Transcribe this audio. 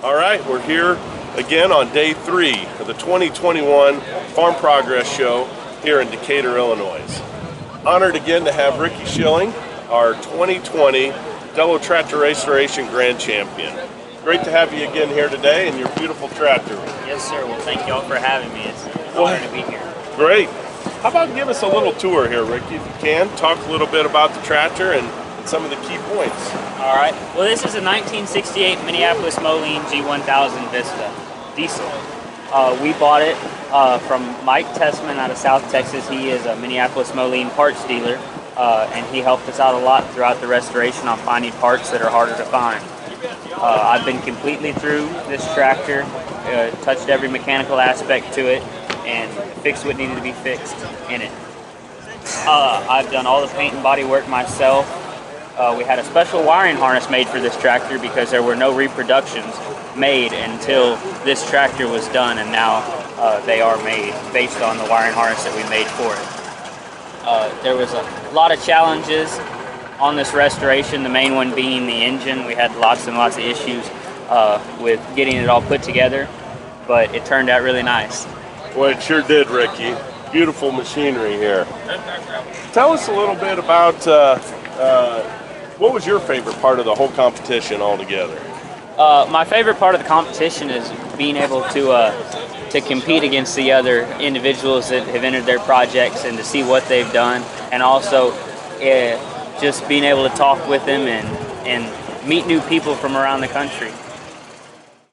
All right, we're here again on day 3 of the 2021 Farm Progress Show here in Decatur, Illinois. Honored again to have Ricky Schilling, our 2020 Delo Tractor Restoration Grand Champion. Great to have you again here today in your beautiful tractor. Yes, sir. Well, thank you all for having me. It's an honor to be here. Great. How about give us a little tour here, Ricky, if you can. Talk a little bit about the tractor and some of the key points. All right. Well, this is a 1968 Minneapolis Moline G1000 Vista diesel. We bought it from Mike Tessman out of South Texas. He is a Minneapolis Moline parts dealer, and he helped us out a lot throughout the restoration on finding parts that are harder to find. I've been completely through this tractor, touched every mechanical aspect to it, and fixed what needed to be fixed in it. I've done all the paint and body work myself. We had a special wiring harness made for this tractor because there were no reproductions made until this tractor was done, and now they are made based on the wiring harness that we made for it. There was a lot of challenges on this restoration, the main one being the engine. We had lots and lots of issues with getting it all put together, but it turned out really nice. Well, it sure did, Ricky. Beautiful machinery here. Tell us a little bit about what was your favorite part of the whole competition altogether? My favorite part of the competition is being able to compete against the other individuals that have entered their projects and to see what they've done, and also just being able to talk with them and meet new people from around the country.